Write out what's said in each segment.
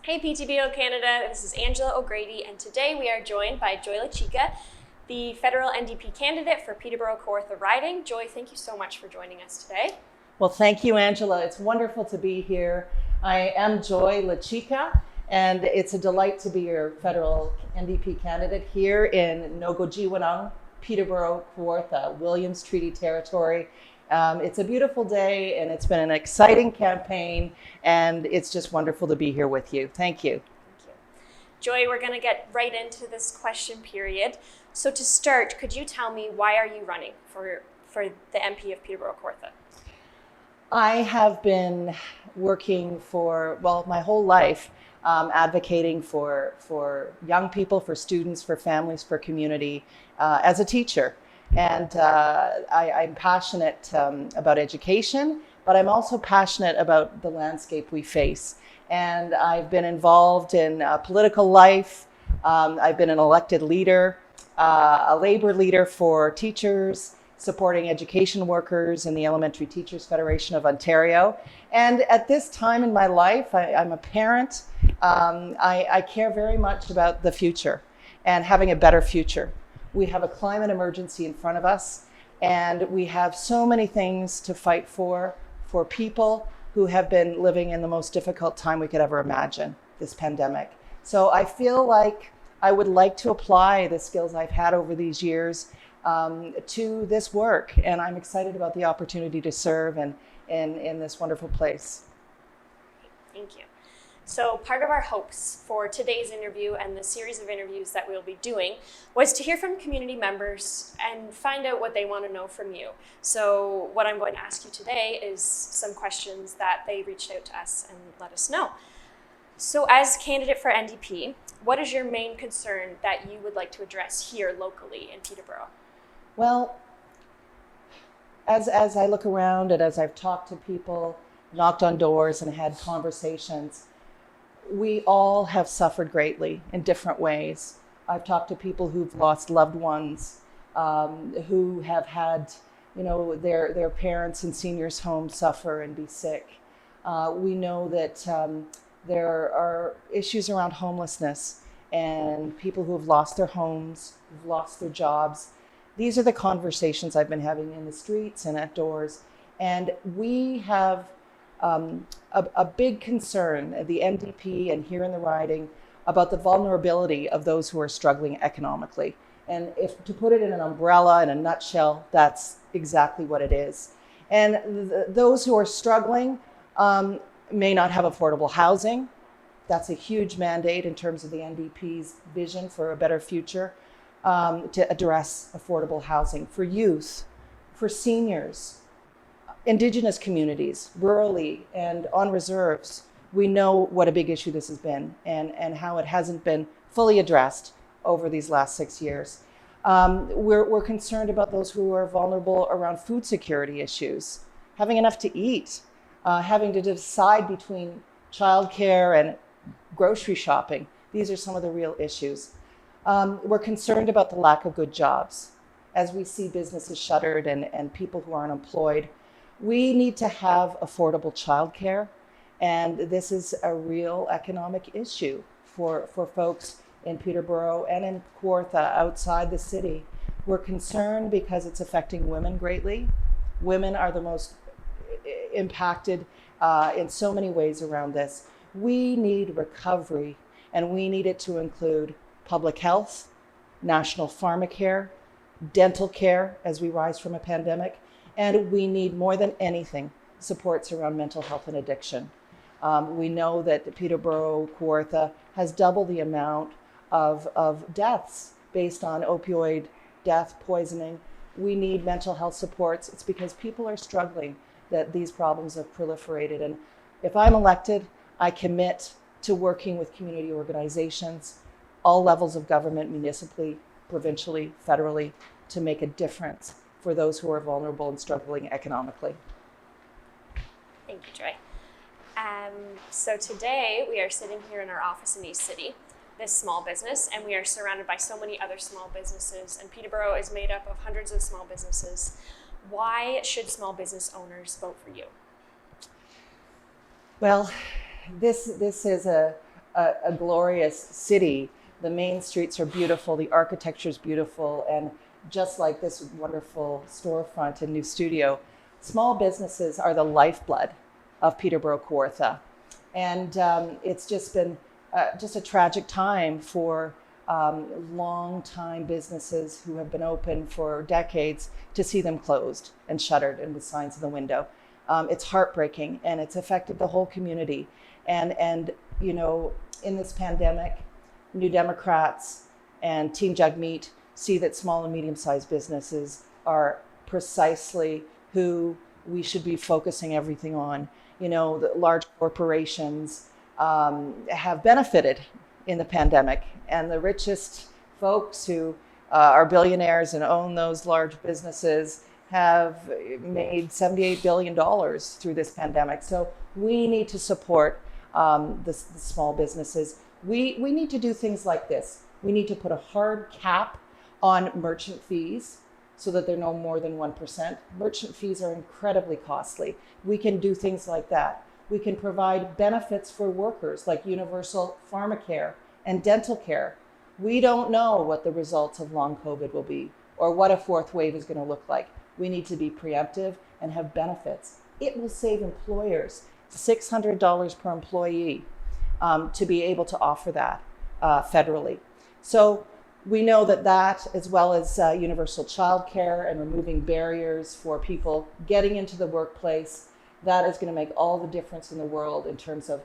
Hey PTBO Canada, this is Angela O'Grady, and today we are joined by Joy Lachica, the federal NDP candidate for Peterborough-Kawartha riding. Joy, thank you so much for joining us today. Well, thank you, Angela. It's wonderful to be here. I am Joy Lachica, and it's a delight to be your federal NDP candidate here in Nogojiwanong, Peterborough-Kawartha, Williams Treaty Territory. It's a beautiful day, and it's been an exciting campaign, and it's just wonderful to be here with you. Thank you. Thank you. Joy, we're going to get right into this question period. So to start, could you tell me why are you running for the MP of Peterborough-Kawartha? I have been working for, my whole life, advocating for young people, for students, for families, for community, as a teacher. And I'm passionate about education, but I'm also passionate about the landscape we face. And I've been involved in political life. I've been an elected leader, a labor leader for teachers, supporting education workers in the Elementary Teachers Federation of Ontario. And at this time in my life, I'm a parent. I care very much about the future and having a better future. We have a climate emergency in front of us, and we have so many things to fight for people who have been living in the most difficult time we could ever imagine, this pandemic. So I feel like I would like to apply the skills I've had over these years to this work, and I'm excited about the opportunity to serve in this wonderful place. Thank you. So part of our hopes for today's interview and the series of interviews that we'll be doing was to hear from community members and find out what they want to know from you. So what I'm going to ask you today is some questions that they reached out to us and let us know. So as candidate for NDP, what is your main concern that you would like to address here locally in Peterborough? Well, as I look around and as I've talked to people, knocked on doors and had conversations, we all have suffered greatly in different ways. I've talked to people who've lost loved ones, who have had, their parents in seniors' homes suffer and be sick. We know that there are issues around homelessness and people who have lost their homes, who've lost their jobs. These are the conversations I've been having in the streets and at doors. And we have a big concern at the NDP and here in the riding about the vulnerability of those who are struggling economically. And if to put it in an umbrella, in a nutshell, that's exactly what it is. And those who are struggling may not have affordable housing. That's a huge mandate in terms of the NDP's vision for a better future, to address affordable housing for youth, for seniors, Indigenous communities, rurally and on reserves. We know what a big issue this has been and how it hasn't been fully addressed over these last 6 years. We're concerned about those who are vulnerable around food security issues, having enough to eat, having to decide between childcare and grocery shopping. These are some of the real issues. We're concerned about the lack of good jobs. As we see businesses shuttered and people who are unemployed, we need to have affordable childcare, and this is a real economic issue for folks in Peterborough and in Kawartha outside the city. We're concerned because it's affecting women greatly. Women are the most impacted in so many ways around this. We need recovery, and we need it to include public health, national pharmacare, dental care as we rise from a pandemic, and we need more than anything supports around mental health and addiction. We know that Peterborough-Kawartha has double the amount of deaths based on opioid death, poisoning. We need mental health supports. It's because people are struggling that these problems have proliferated. And if I'm elected, I commit to working with community organizations, all levels of government, municipally, provincially, federally, to make a difference for those who are vulnerable and struggling economically. Thank you, Joy. So today we are sitting here in our office in East City, this small business, and we are surrounded by so many other small businesses, and Peterborough is made up of hundreds of small businesses. Why should small business owners vote for you? Well, this is a a glorious city. The main streets are beautiful, the architecture is beautiful, and just like this wonderful storefront and new studio, small businesses are the lifeblood of Peterborough Kawartha. And it's just been just a tragic time for long-time businesses who have been open for decades to see them closed and shuttered and with signs in the window. It's heartbreaking, and it's affected the whole community. And you know, in this pandemic, New Democrats and Team Jagmeet see that small and medium-sized businesses are precisely who we should be focusing everything on. You know, the large corporations have benefited in the pandemic, and the richest folks who are billionaires and own those large businesses have made $78 billion through this pandemic. So we need to support the small businesses. We need to do things like this. We need to put a hard cap on merchant fees so that they're no more than 1%. Merchant fees are incredibly costly. We can do things like that. We can provide benefits for workers like universal pharmacare and dental care. We don't know what the results of long COVID will be or what a fourth wave is going to look like. We need to be preemptive and have benefits. It will save employers $600 per employee to be able to offer that federally. So we know that as well as universal childcare and removing barriers for people getting into the workplace, that is going to make all the difference in the world in terms of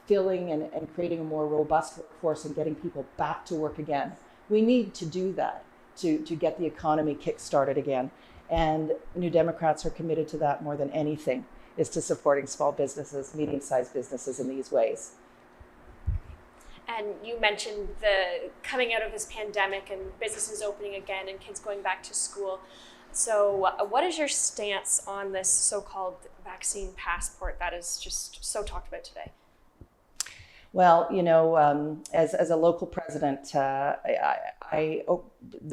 filling and creating a more robust workforce and getting people back to work again. We need to do that to get the economy kick-started again. And New Democrats are committed to that more than anything, is to supporting small businesses, medium-sized businesses in these ways. And you mentioned the coming out of this pandemic and businesses opening again and kids going back to school. So what is your stance on this so-called vaccine passport that is just so talked about today? Well, you know, as a local president, the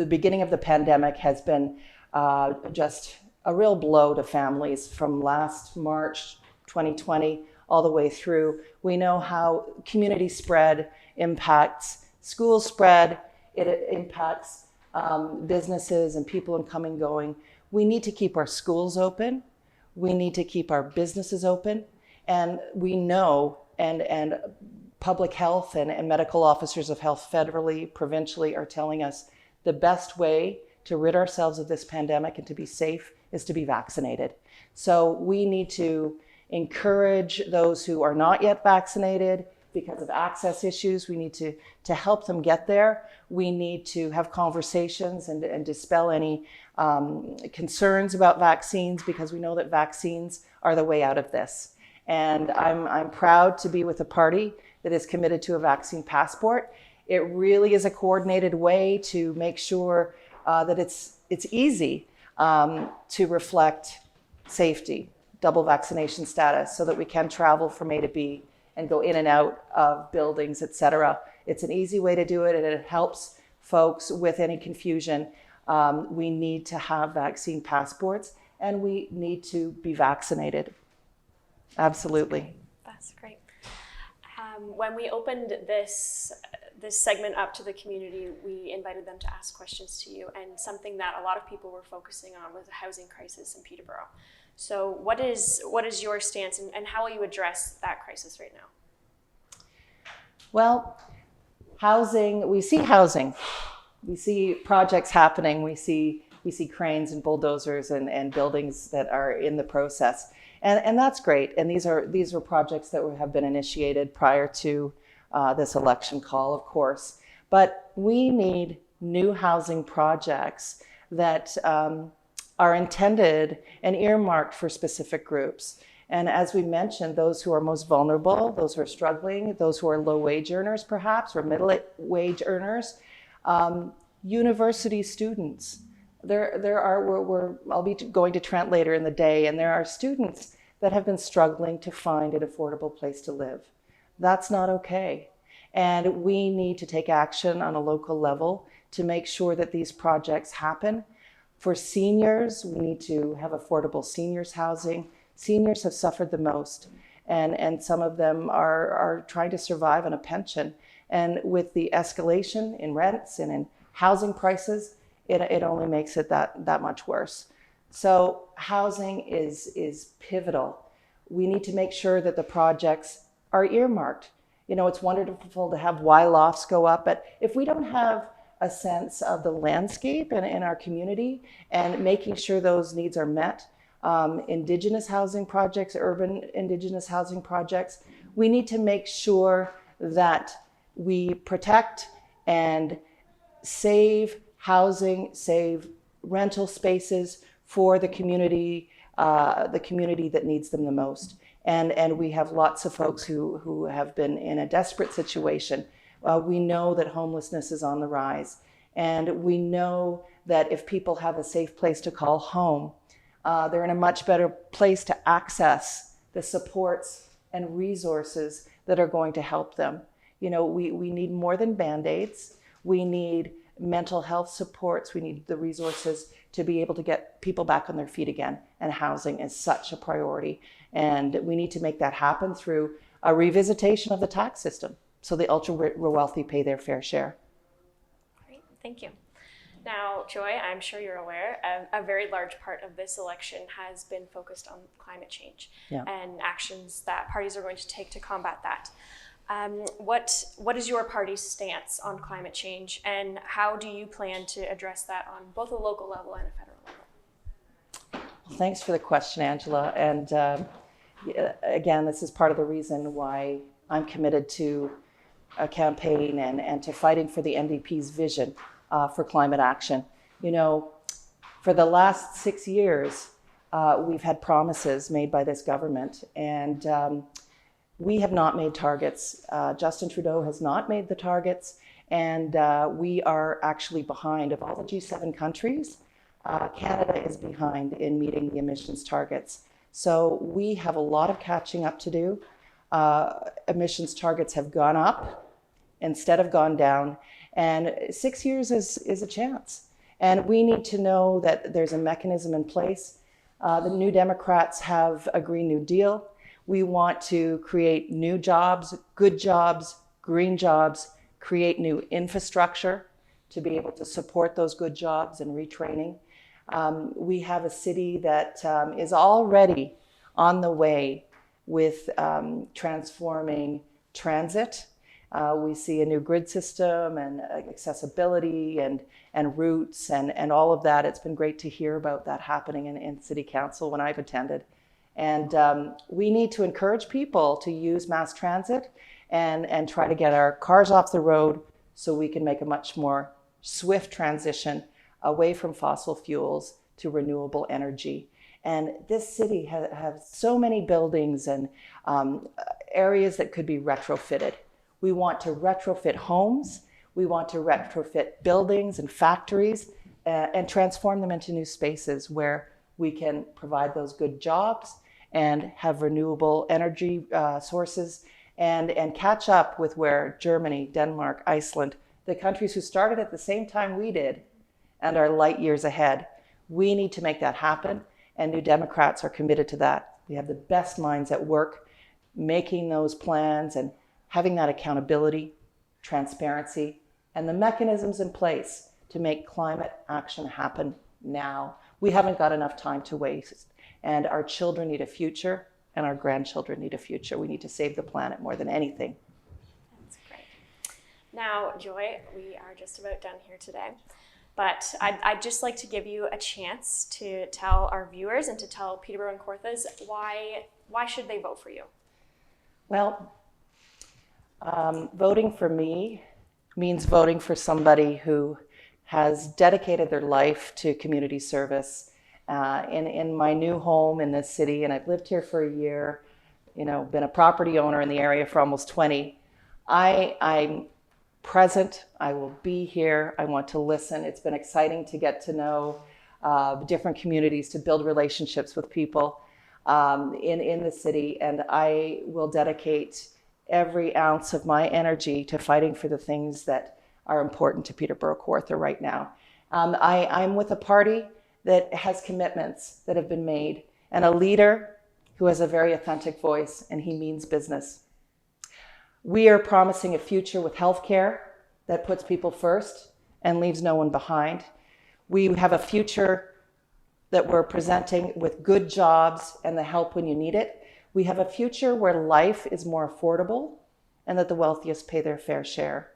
beginning of the pandemic has been just a real blow to families from last March 2020 all the way through. We know how community spread impacts school spread, it impacts businesses and people in coming going. We need to keep our schools open. We need to keep our businesses open. And we know, and public health and medical officers of health federally, provincially are telling us the best way to rid ourselves of this pandemic and to be safe is to be vaccinated. So we need to encourage those who are not yet vaccinated because of access issues. We need to help them get there. We need to have conversations and dispel any concerns about vaccines, because we know that vaccines are the way out of this. And I'm proud to be with a party that is committed to a vaccine passport. It really is a coordinated way to make sure that it's easy to reflect safety, double vaccination status, so that we can travel from A to B and go in and out of buildings, et cetera. It's an easy way to do it, and it helps folks with any confusion. We need to have vaccine passports, and we need to be vaccinated. Absolutely. That's great. When we opened this segment up to the community, we invited them to ask questions to you, and something that a lot of people were focusing on was the housing crisis in Peterborough. So what is your stance, and how will you address that crisis right now? Well, housing, we see projects happening, we see cranes and bulldozers and buildings that are in the process. And that's great. And these are projects that have been initiated prior to this election call, of course. But we need new housing projects that are intended and earmarked for specific groups. And as we mentioned, those who are most vulnerable, those who are struggling, those who are low wage earners perhaps, or middle wage earners, university students. I'll be going to Trent later in the day, and there are students that have been struggling to find an affordable place to live. That's not okay. And we need to take action on a local level to make sure that these projects happen. For seniors, we need to have affordable seniors housing. Seniors have suffered the most. and some of them are trying to survive on a pension. And with the escalation in rents and in housing prices, it only makes it that much worse. So housing is pivotal. We need to make sure that the projects are earmarked. It's wonderful to have Y lofts go up, but if we don't have a sense of the landscape in our community and making sure those needs are met, Indigenous housing projects, urban Indigenous housing projects, we need to make sure that we protect and save housing, save rental spaces for the community that needs them the most. And we have lots of folks who have been in a desperate situation. We know that homelessness is on the rise. And we know that if people have a safe place to call home, they're in a much better place to access the supports and resources that are going to help them. We need more than Band-Aids. We need mental health supports. We need the resources to be able to get people back on their feet again. And housing is such a priority. And we need to make that happen through a revisitation of the tax system so the ultra wealthy pay their fair share. Great, thank you. Now, Joy, I'm sure you're aware, a very large part of this election has been focused on climate change and actions that parties are going to take to combat that. What is your party's stance on climate change, and how do you plan to address that on both a local level and a federal level? Well, thanks for the question, Angela. And again, this is part of the reason why I'm committed to a campaign and to fighting for the NDP's vision for climate action. For the last 6 years, we've had promises made by this government, and we have not made targets. Justin Trudeau has not made the targets, and we are actually behind. Of all the G7 countries, Canada is behind in meeting the emissions targets. So we have a lot of catching up to do. Emissions targets have gone up instead of gone down, and 6 years is a chance. And we need to know that there's a mechanism in place. The New Democrats have a Green New Deal. We want to create new jobs, good jobs, green jobs, create new infrastructure to be able to support those good jobs and retraining. We have a city that is already on the way with transforming transit. We see a new grid system and accessibility and routes and all of that. It's been great to hear about that happening in City Council when I've attended. And we need to encourage people to use mass transit and try to get our cars off the road so we can make a much more swift transition away from fossil fuels to renewable energy. And this city has so many buildings and areas that could be retrofitted. We want to retrofit homes. We want to retrofit buildings and factories and transform them into new spaces where we can provide those good jobs and have renewable energy sources and catch up with where Germany, Denmark, Iceland, the countries who started at the same time we did and are light years ahead. We need to make that happen, and New Democrats are committed to that. We have the best minds at work making those plans and having that accountability, transparency, and the mechanisms in place to make climate action happen now. We haven't got enough time to waste, and our children need a future, and our grandchildren need a future. We need to save the planet more than anything. That's great. Now, Joy, we are just about done here today, but I'd just like to give you a chance to tell our viewers and to tell Peterborough and Kawarthas why should they vote for you? Well, voting for me means voting for somebody who has dedicated their life to community service. In my new home in this city, and I've lived here for a year, been a property owner in the area for almost 20. I'm present. I will be here. I want to listen. It's been exciting to get to know different communities, to build relationships with people in the city, and I will dedicate every ounce of my energy to fighting for the things that are important to Peterborough Kawartha right now. I'm with a party that has commitments that have been made and a leader who has a very authentic voice, and he means business. We are promising a future with healthcare that puts people first and leaves no one behind. We have a future that we're presenting with good jobs and the help when you need it. We have a future where life is more affordable and that the wealthiest pay their fair share.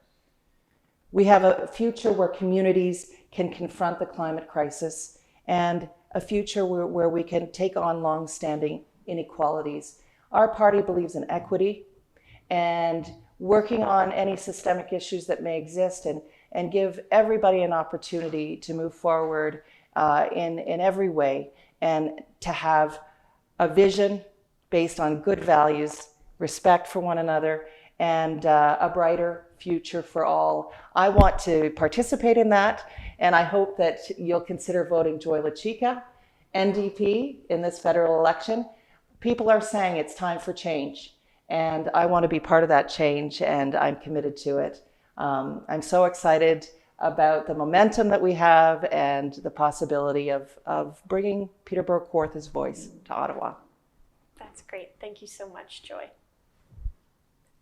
We have a future where communities can confront the climate crisis, and a future where we can take on long-standing inequalities. Our party believes in equity and working on any systemic issues that may exist, and give everybody an opportunity to move forward in every way, and to have a vision based on good values, respect for one another, and a brighter future for all. I want to participate in that, and I hope that you'll consider voting Joy Lachica, NDP, in this federal election. People are saying it's time for change, and I want to be part of that change, and I'm committed to it. I'm so excited about the momentum that we have and the possibility of bringing Peterborough Kawarth's voice to Ottawa. That's great. Thank you so much, Joy.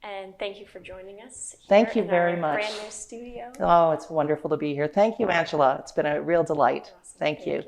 And thank you for joining us here Thank you in very our much. brand new studio. Oh, it's wonderful to be here. Thank you, Angela. It's been a real delight. Awesome. Thank you.